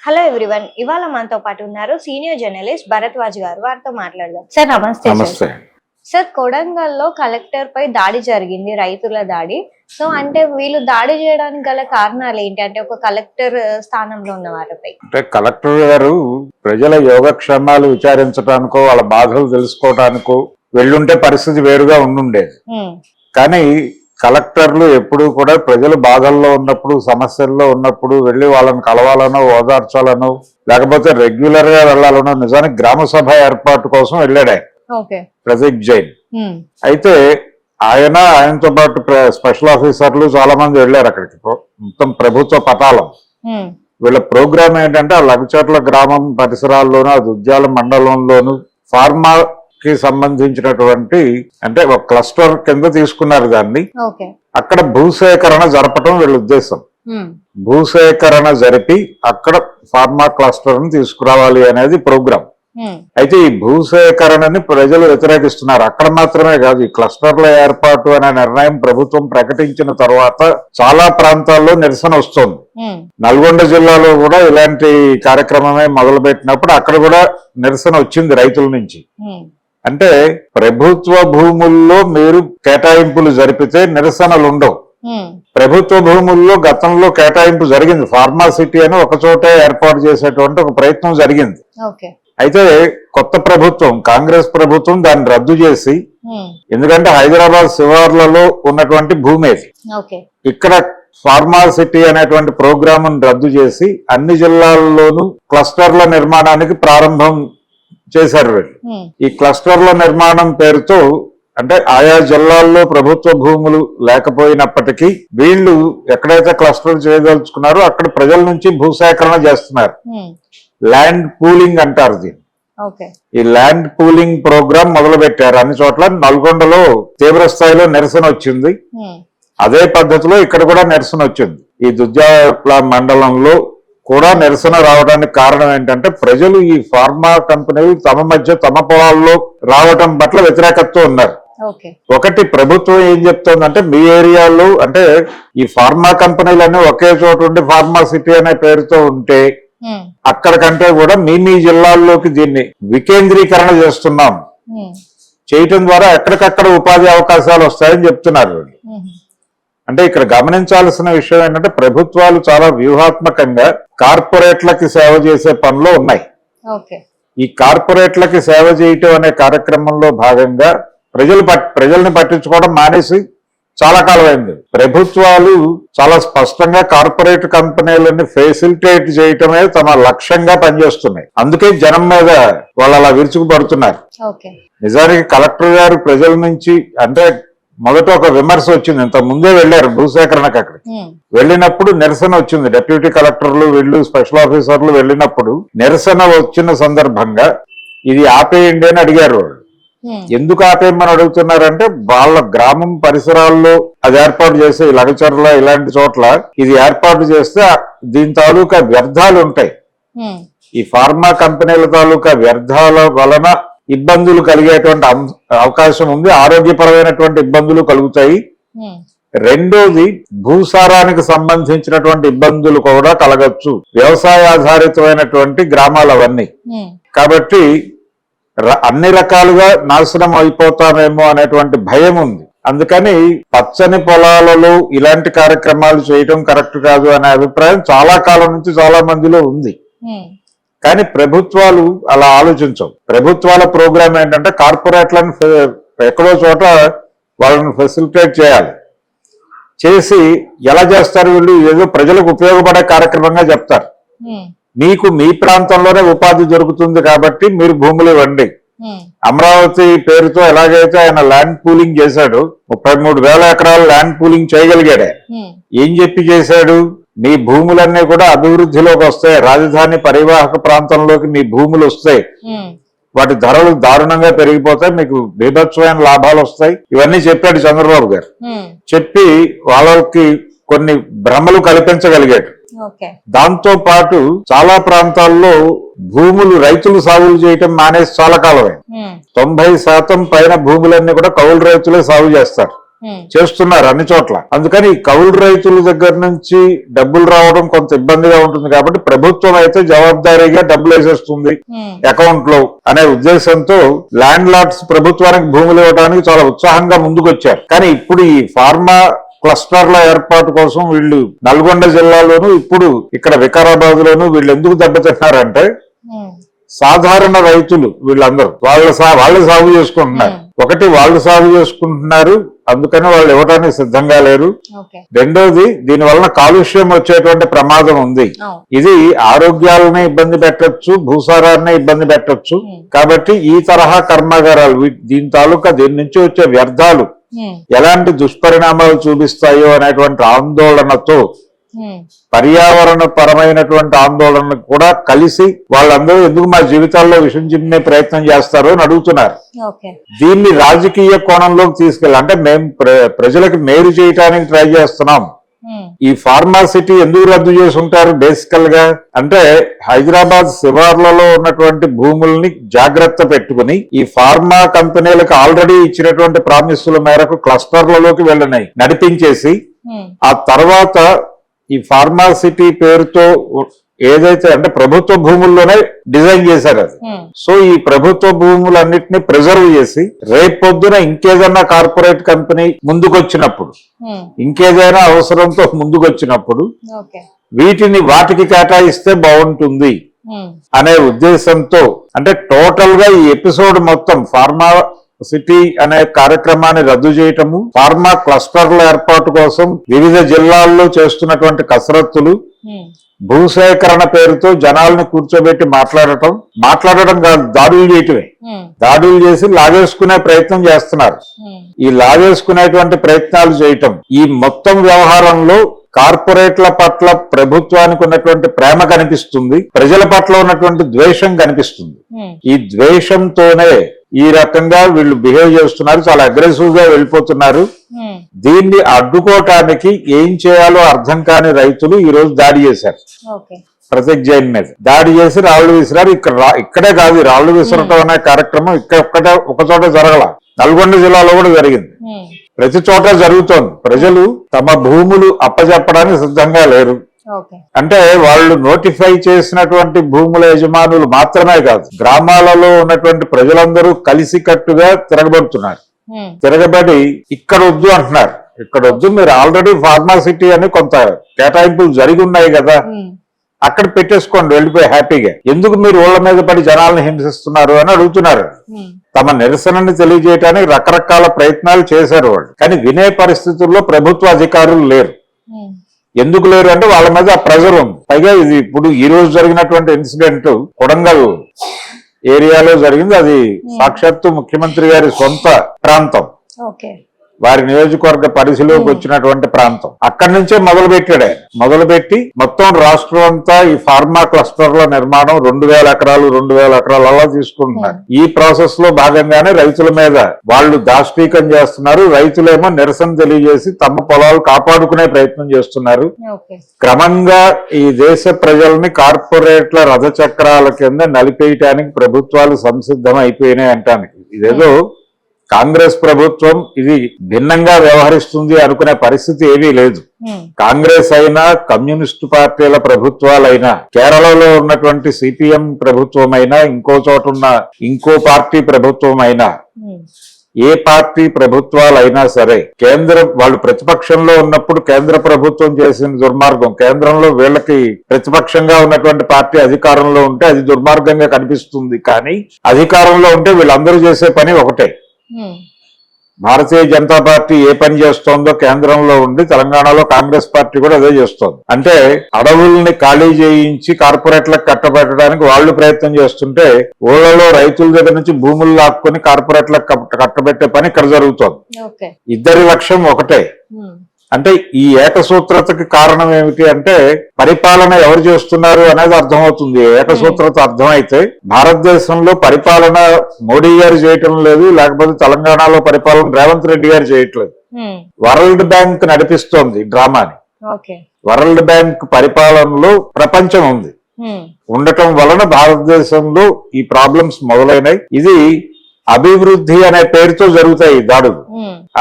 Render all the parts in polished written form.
Hello everyone, ఇవాళ మనతో పాటు ఉన్నారు సీనియర్ జర్నలిస్ట్ భరద్వాజ్ గారు. వారితో మాట్లాడదాం. సార్ నమస్తే. నమస్తే సార్, కొడంగల్లో కలెక్టర్ పై దాడి జరిగింది, రైతుల దాడి. సో అంటే వీళ్ళు దాడి చేయడానికి గల కారణాలు ఏంటి? అంటే ఒక కలెక్టర్ స్థానంలో ఉన్న వారిపై. అంటే కలెక్టర్ గారు ప్రజల యోగక్షేమాలు విచారించడానికో వాళ్ళ బాధలు తెలుసుకోవడానికో వెళ్ళుంటే పరిస్థితి వేరుగా ఉండుండేది. కానీ కలెక్టర్లు ఎప్పుడు కూడా ప్రజలు బాధల్లో ఉన్నప్పుడు, సమస్యల్లో ఉన్నప్పుడు వెళ్ళి వాళ్ళని కలవాలనో, ఓదార్చాలనో, లేకపోతే రెగ్యులర్ గా వెళ్లాలనో, నిజానికి గ్రామ సభ ఏర్పాటు కోసం వెళ్ళాడు ప్రదీప్ జైన్. అయితే ఆయనతో పాటు స్పెషల్ ఆఫీసర్లు చాలా మంది వెళ్ళారు అక్కడికి. మొత్తం ప్రభుత్వ పటాలం. వీళ్ళ ప్రోగ్రామ్ ఏంటంటే ఆ లగచర్ల గ్రామం పరిసరాల్లోనూ, ఆ దుద్యాల మండలంలోను ఫార్మా కి సంబంధించినటువంటి అంటే ఒక క్లస్టర్ కింద తీసుకున్నారు దాన్ని. అక్కడ భూసేకరణ జరపటం వీళ్ళ ఉద్దేశం. భూసేకరణ జరిపి అక్కడ ఫార్మా క్లస్టర్ ని తీసుకురావాలి అనేది ప్రోగ్రాం. అయితే ఈ భూసేకరణని ప్రజలు వ్యతిరేకిస్తున్నారు. అక్కడ మాత్రమే కాదు, ఈ క్లస్టర్ల ఏర్పాటు అనే నిర్ణయం ప్రభుత్వం ప్రకటించిన తర్వాత చాలా ప్రాంతాల్లో నిరసన వస్తుంది. నల్గొండ జిల్లాలో కూడా ఇలాంటి కార్యక్రమమే మొదలుపెట్టినప్పుడు అక్కడ కూడా నిరసన వచ్చింది రైతుల నుంచి. అంటే ప్రభుత్వ భూముల్లో మీరు కేటాయింపులు జరిపితే నిరసనలు ఉండవు. ప్రభుత్వ భూముల్లో గతంలో కేటాయింపు జరిగింది. ఫార్మాసిటీ అని ఒక చోటే ఏర్పాటు చేసేటువంటి ఒక ప్రయత్నం జరిగింది. అయితే కొత్త ప్రభుత్వం, కాంగ్రెస్ ప్రభుత్వం దాన్ని రద్దు చేసి, ఎందుకంటే హైదరాబాద్ శివార్లలో ఉన్నటువంటి భూమి ఇక్కడ ఫార్మాసిటీ అనేటువంటి ప్రోగ్రామ్ రద్దు చేసి అన్ని జిల్లాల్లోనూ క్లస్టర్ల నిర్మాణానికి ప్రారంభం చేశారు వీళ్ళు. ఈ క్లస్టర్ల నిర్మాణం పేరుతో అంటే ఆయా జిల్లాల్లో ప్రభుత్వ భూములు లేకపోయినప్పటికీ వీళ్ళు ఎక్కడైతే క్లస్టర్ చేయదలుచుకున్నారో అక్కడ ప్రజల నుంచి భూసేకరణ చేస్తున్నారు. ల్యాండ్ పూలింగ్ అంటారు దీన్ని. ఈ ల్యాండ్ పూలింగ్ ప్రోగ్రాం మొదలు పెట్టారు అన్ని చోట్ల. నల్గొండలో తీవ్ర స్థాయిలో నిరసన వచ్చింది. అదే పద్ధతిలో ఇక్కడ కూడా నిరసన వచ్చింది. ఈ దుద్యాల మండలంలో కూడా నిరసన రావడానికి కారణం ఏంటంటే ప్రజలు ఈ ఫార్మా కంపెనీలు తమ మధ్య తమ పొలాల్లో రావడం పట్ల వ్యతిరేకతతో ఉన్నారు. ఒకటి, ప్రభుత్వం ఏం చెప్తోందంటే మీ ఏరియాలో అంటే ఈ ఫార్మా కంపెనీలన్నీ ఒకే చోట ఉండి ఫార్మాసిటీ అనే పేరుతో ఉంటే అక్కడికంటే కూడా మీ జిల్లాల్లోకి దీన్ని వికేంద్రీకరణ చేస్తున్నాం, చేయటం ద్వారా ఎక్కడికక్కడ ఉపాధి అవకాశాలు వస్తాయని చెప్తున్నారు. అంటే ఇక్కడ గమనించాల్సిన విషయం ఏంటంటే ప్రభుత్వాలు చాలా వ్యూహాత్మకంగా కార్పొరేట్లకి సేవ చేసే పనిలో ఉన్నాయి. ఈ కార్పొరేట్లకి సేవ చేయటం అనే కార్యక్రమంలో భాగంగా ప్రజల్ని పట్టించుకోవడం మానేసి చాలా కాలం అయింది. ప్రభుత్వాలు చాలా స్పష్టంగా కార్పొరేట్ కంపెనీలని ఫెసిలిటేట్ చేయటమే తమ లక్ష్యంగా పనిచేస్తున్నాయి. అందుకే జనం మీద వాళ్ళు అలా విరుచుకుపడుతున్నారు. నిజానికి కలెక్టర్ గారు ప్రజల నుంచి అంటే మొదట ఒక విమర్శ వచ్చింది. ఇంత ముందే వెళ్లారు భూసేకరణకు. అక్కడికి వెళ్ళినప్పుడు నిరసన వచ్చింది. డిప్యూటీ కలెక్టర్లు వీళ్ళు స్పెషల్ ఆఫీసర్లు వెళ్ళినప్పుడు నిరసన వచ్చిన సందర్భంగా ఇది ఆపేయండి అని అడిగారు వాళ్ళు. ఎందుకు ఆపేయమని అడుగుతున్నారంటే వాళ్ళ గ్రామం పరిసరాల్లో అది ఏర్పాటు చేస్తే లగచర్ల ఇలాంటి చోట్ల ఇది ఏర్పాటు చేస్తే దీని తాలూకా వ్యర్థాలు ఉంటాయి. ఈ ఫార్మా కంపెనీల తాలూకా వ్యర్థాల వలన ఇబ్బందులు కలిగేటువంటి అవకాశం ఉంది. ఆరోగ్యపరమైనటువంటి ఇబ్బందులు కలుగుతాయి. రెండోది, భూసారానికి సంబంధించినటువంటి ఇబ్బందులు కూడా కలగచ్చు. వ్యవసాయ ఆధారితమైనటువంటి గ్రామాలు అవన్నీ. కాబట్టి అన్ని రకాలుగా నాశనం అయిపోతామేమో అనేటువంటి భయం ఉంది. అందుకని పచ్చని పొలాలలో ఇలాంటి కార్యక్రమాలు చేయడం కరెక్ట్ కాదు అనే అభిప్రాయం చాలా కాలం నుంచి చాలా మందిలో ఉంది. కానీ ప్రభుత్వాలు అలా ఆలోచించవు. ప్రభుత్వాల ప్రోగ్రామ్ ఏంటంటే కార్పొరేట్లను ఎక్కడో చోట వాళ్ళని ఫెసిలిటేట్ చేయాలి. చేసి ఎలా చేస్తారు వీళ్ళు? ఏదో ప్రజలకు ఉపయోగపడే కార్యక్రమంగా చెప్తారు. మీకు మీ ప్రాంతంలోనే ఉపాధి జరుగుతుంది కాబట్టి మీరు భూములు ఇవ్వండి. అమరావతి పేరుతో ఎలాగైతే ఆయన ల్యాండ్ పూలింగ్ చేశాడు, 33,000 ఎకరాలు ల్యాండ్ పూలింగ్ చేయగలిగాడే. ఏం చెప్పి చేశాడు? మీ భూములన్నీ కూడా అభివృద్ధిలోకి వస్తాయి, రాజధాని పరివాహక ప్రాంతంలోకి మీ భూములు వస్తాయి, వాటి ధరలు దారుణంగా పెరిగిపోతాయి, మీకు బీభత్సమైన లాభాలు వస్తాయి. ఇవన్నీ చెప్పాడు చంద్రబాబు గారు. చెప్పి వాళ్ళకి కొన్ని భ్రమలు కల్పించగలిగాడు. దాంతో పాటు చాలా ప్రాంతాల్లో భూములు రైతులు సాగులు చేయటం మానేసి చాలా కాలమే. 90% పైన భూములన్నీ కూడా కౌలు రైతులే సాగు చేస్తారు. చేస్తున్నారు అన్ని చోట్ల. అందుకని ఈ కౌలు రైతుల దగ్గర నుంచి డబ్బులు రావడం కొంత ఇబ్బందిగా ఉంటుంది కాబట్టి ప్రభుత్వం అయితే జవాబుదారీగా డబ్బులు వేసేస్తుంది అకౌంట్ లో అనే ఉద్దేశంతో ల్యాండ్ లార్డ్స్ ప్రభుత్వానికి భూములు ఇవ్వడానికి చాలా ఉత్సాహంగా ముందుకొచ్చారు. కానీ ఇప్పుడు ఈ ఫార్మా క్లస్టర్ల ఏర్పాటు కోసం వీళ్ళు నల్గొండ జిల్లాలోను ఇప్పుడు ఇక్కడ వికారాబాద్ లోను వీళ్ళు ఎందుకు దెబ్బతిన్నారంటే సాధారణ రైతులు వీళ్ళందరూ వాళ్ళు సాగు చేసుకుంటున్నారు. ఒకటి వాళ్ళు సాగు చేసుకుంటున్నారు, అందుకని వాళ్ళు ఇవ్వడానికి సిద్ధంగా లేరు. రెండోది దీని వలన కాలుష్యం వచ్చేటువంటి ప్రమాదం ఉంది. ఇది ఆరోగ్యాలని ఇబ్బంది పెట్టొచ్చు, భూసారాన్ని ఇబ్బంది పెట్టొచ్చు. కాబట్టి ఈ తరహా కర్మాగారాలు దీని నుంచి వచ్చే వ్యర్థాలు ఎలాంటి దుష్పరిణామాలు చూపిస్తాయో అనేటువంటి ఆందోళనతో పర్యావరణ పరమైనటువంటి ఆందోళన కూడా కలిసి వాళ్ళందరూ ఎందుకు మా జీవితాల్లో విషం చిమ్మే ప్రయత్నం చేస్తారు అని అడుగుతున్నారు. దీన్ని రాజకీయ కోణంలోకి తీసుకెళ్ళి అంటే మేము ప్రజలకు మేలు చేయడానికి ట్రై చేస్తున్నాం. ఈ ఫార్మాసిటీ ఎందుకు రద్దు చేసి ఉంటారు బేసికల్ గా అంటే హైదరాబాద్ శివార్లలో ఉన్నటువంటి భూముల్ని జాగ్రత్త పెట్టుకుని ఈ ఫార్మా కంపెనీలకు ఆల్రెడీ ఇచ్చినటువంటి ప్రామిసుల మేరకు క్లస్టర్లలోకి వెళ్ళినాయి నడిపించేసి ఆ తర్వాత ఈ ఫార్మాసిటీ పేరుతో ఏదైతే అంటే ప్రభుత్వ భూముల్లోనే డిజైన్ చేశారు అది. సో ఈ ప్రభుత్వ భూములన్నిటిని ప్రిజర్వ్ చేసి రేపు పొద్దున ఇంకేదన్నా కార్పొరేట్ కంపెనీ ముందుకొచ్చినప్పుడు ఇంకేదైనా అవసరంతో ముందుకొచ్చినప్పుడు వాటికి కేటాయిస్తే బాగుంటుంది అనే ఉద్దేశంతో అంటే టోటల్ గా ఈ ఎపిసోడ్ మొత్తం ఫార్మా సిటీ అనే కార్యక్రమాన్ని రద్దు చేయటము, ఫార్మా క్లస్టర్ల ఏర్పాటు కోసం వివిధ జిల్లాల్లో చేస్తున్నటువంటి కసరత్తులు, భూసేకరణ పేరుతో జనాలను కూర్చోబెట్టి మాట్లాడటం కాదు, దాడులు చేయటమే. దాడులు చేసి లాగేసుకునే ప్రయత్నం చేస్తున్నారు. ఈ లాగేసుకునేటువంటి ప్రయత్నాలు చేయటం ఈ మొత్తం వ్యవహారంలో కార్పొరేట్ల పట్ల ప్రభుత్వానికి ఉన్నటువంటి ప్రేమ కనిపిస్తుంది, ప్రజల పట్ల ఉన్నటువంటి ద్వేషం కనిపిస్తుంది. ఈ ద్వేషంతోనే ఈ రకంగా వీళ్ళు బిహేవ్ చేస్తున్నారు, చాలా అగ్రెసివ్ గా వెళ్ళిపోతున్నారు. దీన్ని అడ్డుకోవటానికి ఏం చేయాలో అర్థం కాని రైతులు ఈ రోజు దాడి చేశారు. ప్రత్యేక్ జైన్ మీద దాడి చేసి రాళ్లు విసిరారు. ఇక్కడే కాదు, రాళ్లు విసరటం అనే కార్యక్రమం ఒక చోట జరగల, నల్గొండ జిల్లాలో కూడా జరిగింది. ప్రతి చోట జరుగుతోంది. ప్రజలు తమ భూములు అప్పజెప్పడానికి సిద్ధంగా లేరు. అంటే వాళ్ళు నోటిఫై చేసినటువంటి భూముల యజమానులు మాత్రమే కాదు, గ్రామాలలో ఉన్నటువంటి ప్రజలందరూ కలిసికట్టుగా తిరగబడుతున్నారు. తిరగబడి ఇక్కడ వద్దు అంటున్నారు. ఇక్కడ వద్దు, మీరు ఆల్రెడీ ఫార్మాసిటీ అని కొంత కేటాయింపులు జరిగి ఉన్నాయి కదా, అక్కడ పెట్టేసుకోండి వెళ్ళిపోయి హ్యాపీగా. ఎందుకు మీరు ఊళ్ళ మీద పడి జనాలను హింసిస్తున్నారు అని అడుగుతున్నారు. తమ నిరసనని తెలియజేయడానికి రకరకాల ప్రయత్నాలు చేశారు వాళ్ళు, కానీ వినే పరిస్థితుల్లో ప్రభుత్వ అధికారులు లేరు. ఎందుకు లేరు అంటే వాళ్ళ మీద ఆ ప్రెజర్ ఉంది. పైగా ఇది ఇప్పుడు ఈ రోజు జరిగినటువంటి ఇన్సిడెంట్ కొడంగల్ ఏరియాలో జరిగింది. అది సాక్షాత్తు ముఖ్యమంత్రి గారి సొంత ప్రాంతం, వారి నియోజకవర్గ పరిధిలోకి వచ్చినటువంటి ప్రాంతం. అక్కడి నుంచే మొదలుపెట్టి మొత్తం రాష్ట్రం అంతా ఈ ఫార్మా క్లస్టర్ల నిర్మాణం 2000 ఎకరాలు అలా తీసుకుంటున్నారు. ఈ ప్రాసెస్ లో భాగంగానే రైతుల మీద వాళ్ళు దాష్టీకం చేస్తున్నారు. రైతులేమో నిరసన తెలియజేసి తమ పొలాలు కాపాడుకునే ప్రయత్నం చేస్తున్నారు. క్రమంగా ఈ దేశ ప్రజల్ని కార్పొరేట్ల రథచక్రాల కింద నలిపేయటానికి ప్రభుత్వాలు సంసిద్ధం అయిపోయినాయి అంటానికి. ఇదేదో కాంగ్రెస్ ప్రభుత్వం ఇది భిన్నంగా వ్యవహరిస్తుంది అనుకునే పరిస్థితి ఏమీ లేదు. కాంగ్రెస్ అయినా, కమ్యూనిస్టు పార్టీల ప్రభుత్వాలైనా, కేరళలో ఉన్నటువంటి సిపిఎం ప్రభుత్వం అయినా, ఇంకో చోట ఉన్న ఇంకో పార్టీ ప్రభుత్వం అయినా, ఏ పార్టీ ప్రభుత్వాలైనా సరే వాళ్ళు ప్రతిపక్షంలో ఉన్నప్పుడు కేంద్ర ప్రభుత్వం చేసిన దుర్మార్గం, కేంద్రంలో వీళ్ళకి ప్రతిపక్షంగా ఉన్నటువంటి పార్టీ అధికారంలో ఉంటే అది దుర్మార్గంగా కనిపిస్తుంది. కానీ అధికారంలో ఉంటే వీళ్ళందరూ చేసే పని ఒకటే. భారతీయ జనతా పార్టీ ఏ పని చేస్తోందో కేంద్రంలో ఉండి తెలంగాణలో కాంగ్రెస్ పార్టీ కూడా అదే చేస్తోంది. అంటే అడవుల్ని ఖాళీ చేయించి కార్పొరేట్లకు కట్టబెట్టడానికి వాళ్ళు ప్రయత్నం చేస్తుంటే ఊళ్ళలో రైతుల దగ్గర నుంచి భూములు లాక్కుని కార్పొరేట్లకు కట్టబెట్టే పని ఇక్కడ జరుగుతోంది. ఇద్దరి లక్ష్యం ఒకటే. అంటే ఈ ఏకసూత్రతకి కారణం ఏమిటి అంటే పరిపాలన ఎవరు చేస్తున్నారు అనేది అర్థమవుతుంది. ఏకసూత్రత అర్థమైతే భారతదేశంలో పరిపాలన మోడీ గారు చేయటం లేదు, లేకపోతే తెలంగాణలో పరిపాలన రేవంత్ రెడ్డి గారు చేయట్లేదు. వరల్డ్ బ్యాంక్ నడిపిస్తోంది డ్రామాని. వరల్డ్ బ్యాంక్ పరిపాలనలో ప్రపంచం ఉంది, ఉండటం వలన భారతదేశంలో ఈ ప్రాబ్లమ్స్ మొదలైనాయి. ఇది అభివృద్ధి అనే పేరుతో జరుగుతాయి దాడులు.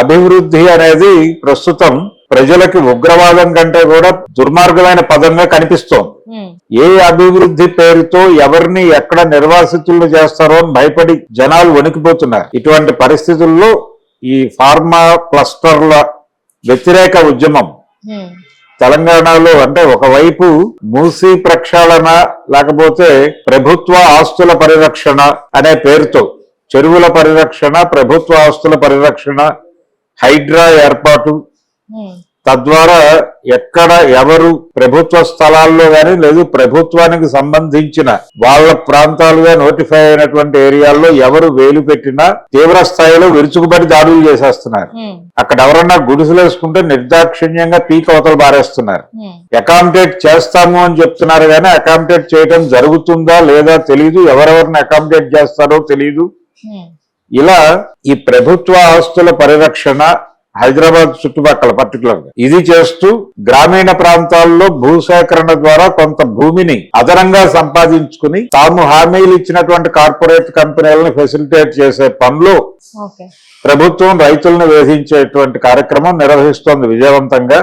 అభివృద్ధి అనేది ప్రస్తుతం ప్రజలకి ఉగ్రవాదం కంటే కూడా దుర్మార్గమైన పదంగా కనిపిస్తోంది. ఏ అభివృద్ధి పేరుతో ఎవరిని ఎక్కడ నిర్వాసితులు చేస్తారో అని భయపడి జనాలు వణికిపోతున్నారు. ఇటువంటి పరిస్థితుల్లో ఈ ఫార్మా క్లస్టర్ల వ్యతిరేక ఉద్యమం తెలంగాణలో అంటే ఒకవైపు మూసీ ప్రక్షాళన లేకపోతే ప్రభుత్వ ఆస్తుల పరిరక్షణ అనే పేరుతో చెరువుల పరిరక్షణ, ప్రభుత్వ ఆస్తుల పరిరక్షణ, హైడ్రా ఏర్పాటు, తద్వారా ఎక్కడ ఎవరు ప్రభుత్వ స్థలాల్లో గాని లేదు ప్రభుత్వానికి సంబంధించిన వాళ్ళ ప్రాంతాలుగా నోటిఫై అయినటువంటి ఏరియాల్లో ఎవరు వేలు పెట్టినా తీవ్ర స్థాయిలో విరుచుకుపడి దాడులు చేసేస్తున్నారు. అక్కడ ఎవరన్నా గుడిసెలు వేసుకుంటే నిర్దాక్షిణ్యంగా పీక్ అవతలు బారేస్తున్నారు. అకామిడేట్ చేస్తాము అని చెప్తున్నారు కానీ అకామిడేట్ చేయడం జరుగుతుందా లేదా తెలియదు, ఎవరెవరిని అకామిడేట్ చేస్తారో తెలియదు. ఇలా ఈ ప్రభుత్వ ఆస్తుల పరిరక్షణ హైదరాబాద్ చుట్టుపక్కల పర్టికులర్ గా ఇది చేస్తూ గ్రామీణ ప్రాంతాల్లో భూసేకరణ ద్వారా కొంత భూమిని అదనంగా సంపాదించుకుని తాము హామీలు ఇచ్చినటువంటి కార్పొరేట్ కంపెనీలను ఫెసిలిటేట్ చేసే పనులు ప్రభుత్వం రైతులను వేధించేటువంటి కార్యక్రమం నిర్వహిస్తోంది విజయవంతంగా.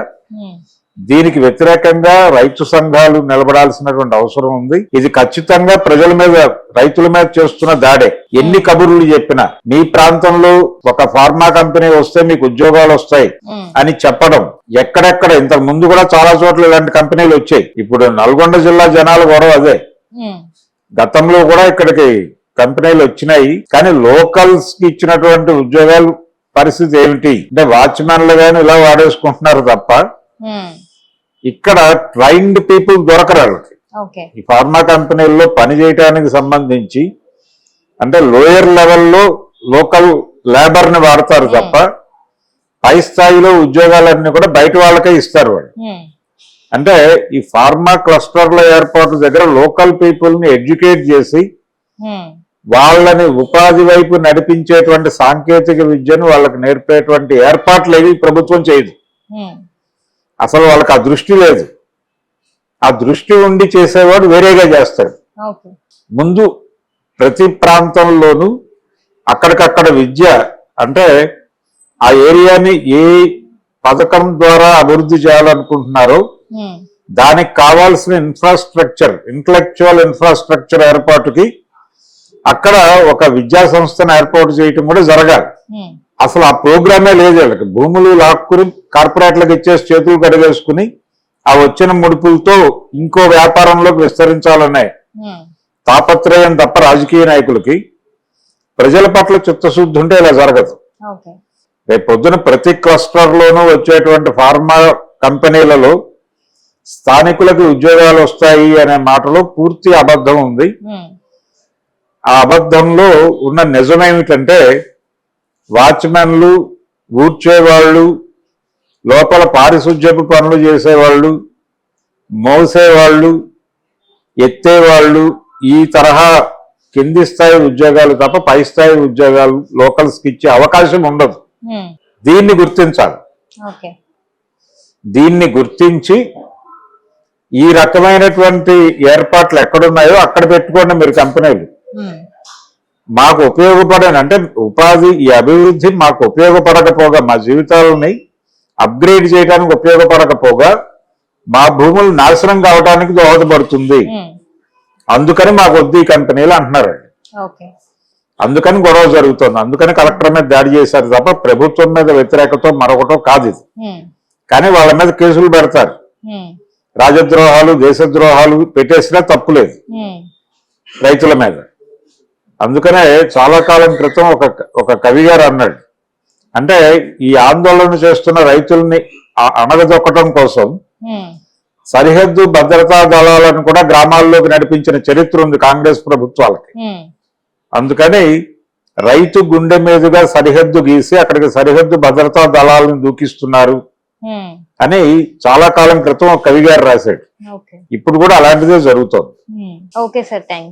దీనికి వ్యతిరేకంగా రైతు సంఘాలు నిలబడాల్సినటువంటి అవసరం ఉంది. ఇది ఖచ్చితంగా ప్రజల మీద రైతుల మీద చేస్తున్న దాడే. ఎన్ని కబుర్లు చెప్పినా మీ ప్రాంతంలో ఒక ఫార్మా కంపెనీ వస్తే మీకు ఉద్యోగాలు వస్తాయి అని చెప్పడం ఎక్కడెక్కడ ఇంతకు ముందు కూడా చాలా చోట్ల ఇలాంటి కంపెనీలు వచ్చాయి. ఇప్పుడు నల్గొండ జిల్లా జనాలు కూడా అదే. గతంలో కూడా ఇక్కడికి కంపెనీలు వచ్చినాయి కానీ లోకల్స్ కి ఇచ్చినటువంటి ఉద్యోగాలు పరిస్థితి ఏమిటి అంటే వాచ్మెన్లు గాని ఇలా వాడేసుకుంటున్నారు తప్ప ఇక్కడ ట్రైన్డ్ పీపుల్ దొరకరారు. ఈ ఫార్మా కంపెనీల్లో పని చేయడానికి సంబంధించి అంటే లోయర్ లెవెల్లో లోకల్ లేబర్ ని వాడతారు తప్ప పై స్థాయిలో ఉద్యోగాలన్నీ కూడా బయట వాళ్ళకే ఇస్తారు వాళ్ళు. అంటే ఈ ఫార్మా క్లస్టర్ల ఏర్పాటు దగ్గర లోకల్ పీపుల్ ని ఎడ్యుకేట్ చేసి వాళ్ళని ఉపాధి వైపు నడిపించేటువంటి సాంకేతిక విద్యను వాళ్ళకి నేర్పేటువంటి ఏర్పాట్లు ఏవి ప్రభుత్వం చేయదు. అసలు వాళ్ళకి ఆ దృష్టి లేదు. ఆ దృష్టి ఉండి చేసేవాడు వేరేగా చేస్తాడు. ముందు ప్రతి ప్రాంతంలోనూ అక్కడికక్కడ విద్య అంటే ఆ ఏరియాని ఏ పథకం ద్వారా అభివృద్ధి చేయాలనుకుంటున్నారో దానికి కావాల్సిన ఇన్ఫ్రాస్ట్రక్చర్, ఇంటలెక్చువల్ ఇన్ఫ్రాస్ట్రక్చర్ ఏర్పాటుకి అక్కడ ఒక విద్యా సంస్థను ఏర్పాటు చేయటం కూడా జరగాలి. అసలు ఆ ప్రోగ్రామే లేదు వీళ్ళకి. భూములు లాక్కుని కార్పొరేట్లకు ఇచ్చేసి చేతులు కడిగేసుకుని ఆ వచ్చిన ముడుపులతో ఇంకో వ్యాపారంలోకి విస్తరించాలనే తాపత్రయం తప్ప రాజకీయ నాయకులకి ప్రజల పట్ల చిత్తశుద్ధి ఉంటే ఇలా జరగదు. రేపు పొద్దున ప్రతి క్లస్టర్ లోనూ వచ్చేటువంటి ఫార్మా కంపెనీలలో స్థానికులకు ఉద్యోగాలు వస్తాయి అనే మాటలో పూర్తి అబద్ధం ఉంది. ఆ అబద్ధంలో ఉన్న నిజమేమిటంటే వాచ్మెన్లు, ఊడ్చేవాళ్ళు, లోపల పారిశుధ్యపు పనులు చేసేవాళ్ళు, మోసేవాళ్ళు, ఎత్తేవాళ్ళు ఈ తరహా కింది స్థాయి ఉద్యోగాలు తప్ప పై స్థాయి ఉద్యోగాలు లోకల్స్ కి ఇచ్చే అవకాశం ఉండదు. దీన్ని గుర్తించాలి. దీన్ని గుర్తించి ఈ రకమైనటువంటి ఏర్పాట్లు ఎక్కడున్నాయో అక్కడ పెట్టుకోండి మీరు కంపెనీలు. మాకు ఉపయోగపడని అంటే ఉపాధి ఈ అభివృద్ధి మాకు ఉపయోగపడకపోగా మా జీవితాలని అప్గ్రేడ్ చేయడానికి ఉపయోగపడకపోగా మా భూములు నాశనం కావడానికి దోహదపడుతుంది. అందుకని మాకు వద్దు ఈ కంపెనీలు అంటున్నారు. అందుకని గొడవ జరుగుతుంది. అందుకని కలెక్టర్ మీద దాడి చేశారు తప్ప ప్రభుత్వం మీద వ్యతిరేకతో మరొకటో కాదు ఇది. కానీ వాళ్ళ మీద కేసులు పెడతారు. రాజద్రోహాలు, దేశద్రోహాలు పెట్టేసినా తప్పులేదు రైతుల మీద. అందుకనే చాలా కాలం క్రితం ఒక కవి గారు అన్నాడు, అంటే ఈ ఆందోళన చేస్తున్న రైతుల్ని అణగదొక్కటం కోసం సరిహద్దు భద్రతా దళాలను కూడా గ్రామాల్లోకి నడిపించిన చరిత్ర ఉంది కాంగ్రెస్ ప్రభుత్వాలకి. అందుకని రైతు గుండె మీదుగా సరిహద్దు గీసి అక్కడికి సరిహద్దు భద్రతా దళాలను దూకిస్తున్నారు అని చాలా కాలం క్రితం ఒక కవి గారు రాశాడు. ఇప్పుడు కూడా అలాంటిదే జరుగుతోంది. Okay sir, thanks.